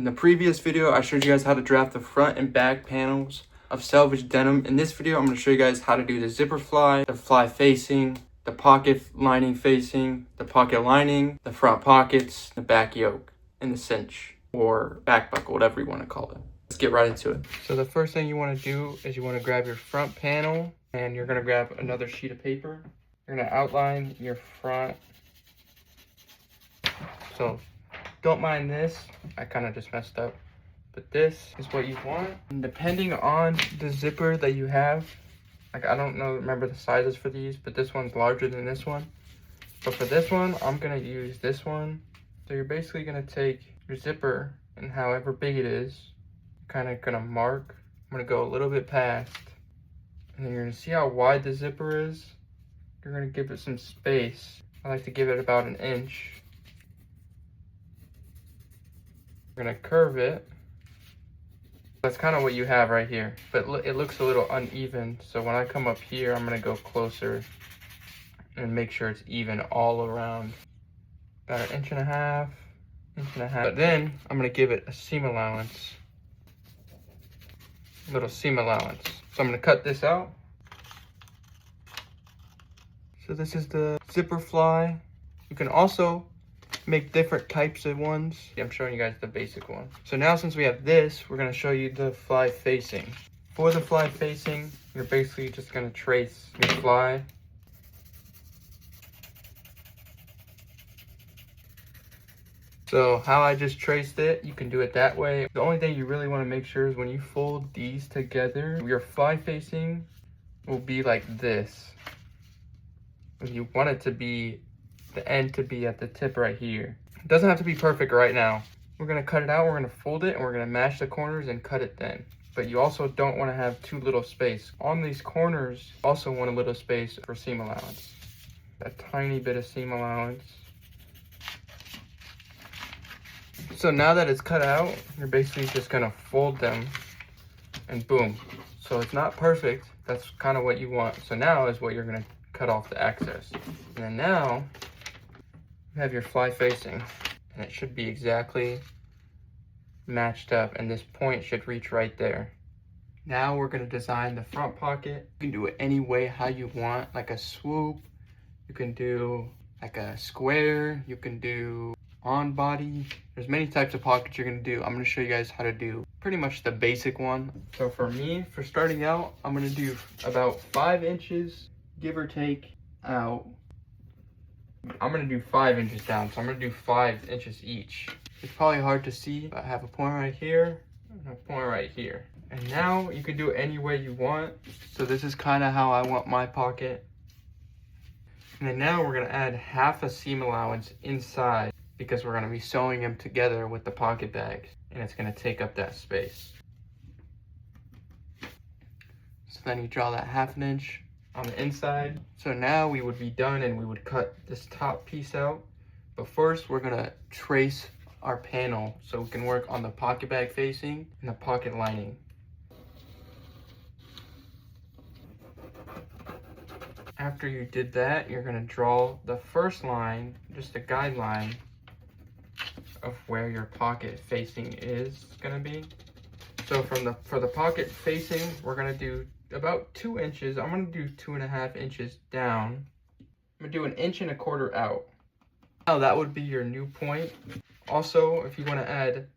the previous video, I showed you guys how to draft the front and back panels of selvedge denim. In this video, I'm going to show you guys how to do the zipper fly, the fly facing, the pocket lining facing, the pocket lining, the front pockets, the back yoke, and the cinch or back buckle, whatever you want to call it. Let's get right into it. So the first thing you want to do is you want to grab your front panel and you're going to grab another sheet of paper. You're going to outline your front. So don't mind this, I kind of just messed up, but this is what you want. And depending on the zipper that you have, like I don't remember the sizes for these, but this one's larger than this one. But for this one, I'm gonna use this one. So you're basically gonna take your zipper and however big it is, kind of gonna mark. I'm gonna go a little bit past, and then you're gonna see how wide the zipper is. You're gonna give it some space. I like to give it about 1 inch. We're gonna curve it. That's kind of what you have right here, but it looks a little uneven. So when I come up here, I'm gonna go closer and make sure it's even all around. About 1.5 inches. But then I'm gonna give it a seam allowance, a little seam allowance. So I'm gonna cut this out. So this is the zipper fly. You can also make different types of ones. I'm showing you guys the basic one. So now since we have this, we're going to show you the fly facing. For the fly facing, you're basically just going to trace your fly. So how I just traced it, you can do it that way. The only thing you really want to make sure is when you fold these together, your fly facing will be like this. You want it to be the end to be at the tip right here. It doesn't have to be perfect right now. We're gonna cut it out, we're gonna fold it, and we're gonna mash the corners and cut it then. But you also don't wanna have too little space. On these corners, you also want a little space for seam allowance. A tiny bit of seam allowance. So now that it's cut out, you're basically just gonna fold them and boom. So it's not perfect, that's kind of what you want. So now is what you're gonna cut off the excess. And then now, you have your fly facing, and it should be exactly matched up, and this point should reach right there. Now we're going to design the front pocket. You can do it any way how you want, like a swoop. You can do like a square. You can do on body. There's many types of pockets you're going to do. I'm going to show you guys how to do pretty much the basic one. So for me, for starting out, I'm going to do about 5 inches, give or take, out. I'm gonna do 5 inches down, so I'm gonna do 5 inches each. It's probably hard to see, but I have a point right here and a point right here. And now you can do it any way you want. So this is kind of how I want my pocket. And then now we're gonna add half a seam allowance inside because we're gonna be sewing them together with the pocket bags, and it's gonna take up that space. So then you draw that 1/2 inch on the inside. So now we would be done and we would cut this top piece out. But first we're gonna trace our panel so we can work on the pocket bag facing and the pocket lining. After you did that, you're gonna draw the first line, just a guideline of where your pocket facing is gonna be. So for the pocket facing, we're gonna do about 2 inches. I'm gonna do 2.5 inches down. I'm gonna do 1.25 inches out. Now that would be your new point. Also, if you want to add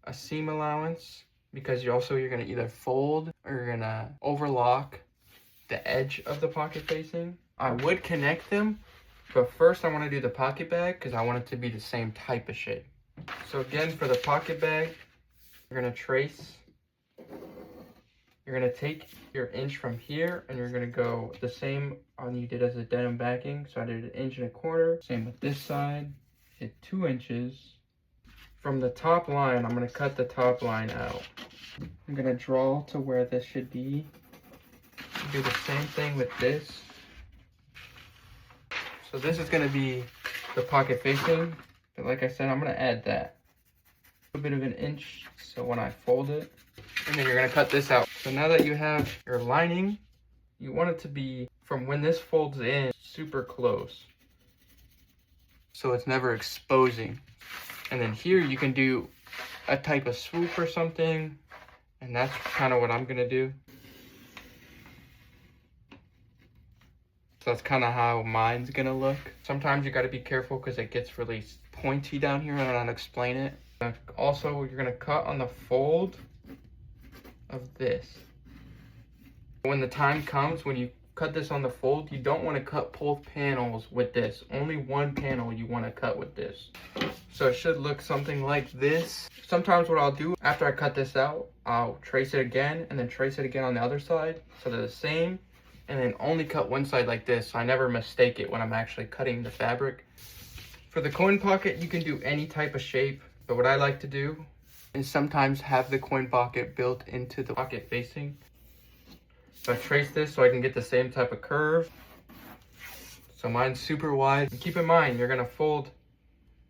a seam allowance, because you're gonna either fold or you're gonna overlock the edge of the pocket facing, I would connect them, but first I want to do the pocket bag because I want it to be the same type of shape. So again, for the pocket bag, you're gonna trace. You're gonna take your inch from here and you're gonna go the same on you did as the denim backing. So I did 1.25 inches. Same with this side, did 2 inches. From the top line, I'm gonna cut the top line out. I'm gonna draw to where this should be. Do the same thing with this. So this is gonna be the pocket facing, but like I said, I'm gonna add that. A bit of 1 inch, so when I fold it, and then you're gonna cut this out. So now that you have your lining, you want it to be from when this folds in super close, so it's never exposing. And then here you can do a type of swoop or something. And that's kind of what I'm gonna do. So that's kind of how mine's gonna look. Sometimes you gotta be careful because it gets really pointy down here, and I'll explain it. Also, you're gonna cut on the fold of this. When the time comes, when you cut this on the fold, you don't want to cut both panels with this. Only one panel you want to cut with this. So it should look something like this. Sometimes what I'll do after I cut this out, I'll trace it again and then trace it again on the other side so they're the same, and then only cut one side like this so I never mistake it when I'm actually cutting the fabric. For the coin pocket, you can do any type of shape, but what I like to do is sometimes have the coin pocket built into the pocket facing. So I trace this so I can get the same type of curve. So mine's super wide. And keep in mind, you're gonna fold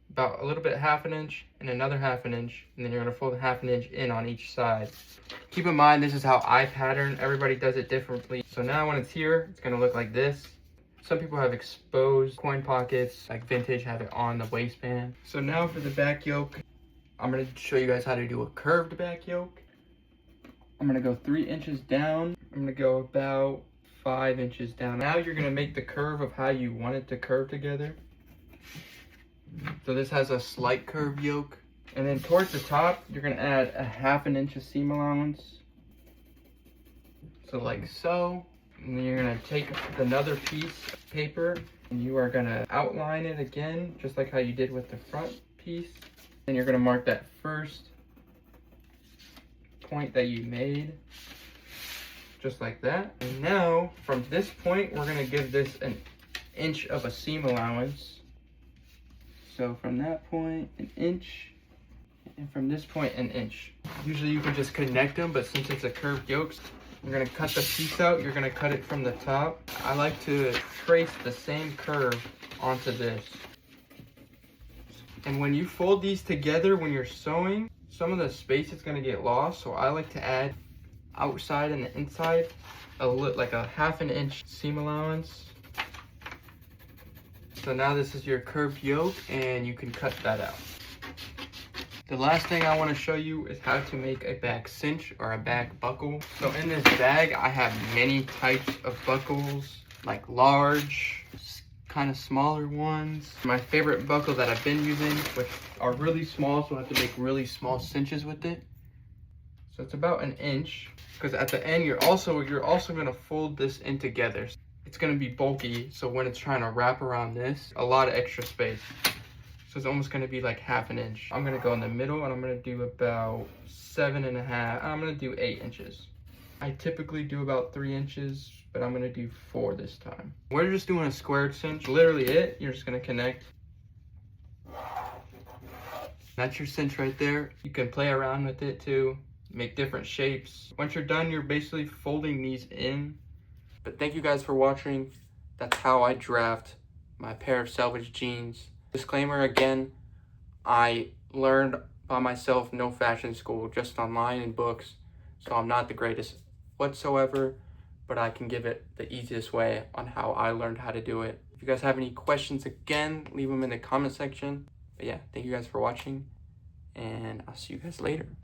about a little bit, 1/2 inch and another 1/2 inch, and then you're gonna fold 1/2 inch in on each side. Keep in mind, this is how I pattern. Everybody does it differently. So now when it's here, it's gonna look like this. Some people have exposed coin pockets, like vintage, have it on the waistband. So now for the back yoke, I'm gonna show you guys how to do a curved back yoke. I'm gonna go 3 inches down. I'm gonna go about 5 inches down. Now you're gonna make the curve of how you want it to curve together. So this has a slight curve yoke. And then towards the top, you're gonna add a 1/2 inch of seam allowance. So like so. And then you're gonna take another piece of paper and you are gonna outline it again, just like how you did with the front piece. And you're gonna mark that first point that you made, just like that. And now from this point, we're gonna give this an inch of a seam allowance. So from that point, an inch, and from this point, an inch. Usually you can just connect them, but since it's a curved yoke, you're gonna cut the piece out, you're gonna cut it from the top. I like to trace the same curve onto this. And when you fold these together, when you're sewing, some of the space is gonna get lost, so I like to add outside and the inside like a 1/2 inch seam allowance. So now this is your curved yoke, and you can cut that out. The last thing I want to show you is how to make a back cinch or a back buckle. So in this bag, I have many types of buckles, like large, kind of smaller ones. My favorite buckle that I've been using, which are really small, so I have to make really small cinches with it. So it's about an inch, because at the end, you're also gonna fold this in together. It's gonna be bulky, so when it's trying to wrap around this, a lot of extra space. So it's almost gonna be like 1/2 inch. I'm gonna go in the middle and I'm gonna do about 7.5. I'm gonna do 8 inches. I typically do about 3 inches, but I'm gonna do 4 this time. We're just doing a squared cinch. Literally it, you're just gonna connect. That's your cinch right there. You can play around with it too, make different shapes. Once you're done, you're basically folding these in. But thank you guys for watching. That's how I draft my pair of Selvedge jeans. Disclaimer again, I learned by myself, no fashion school, just online and books. So I'm not the greatest whatsoever, but I can give it the easiest way on how I learned how to do it. If you guys have any questions, again, leave them in the comment section. But yeah, thank you guys for watching, and I'll see you guys later.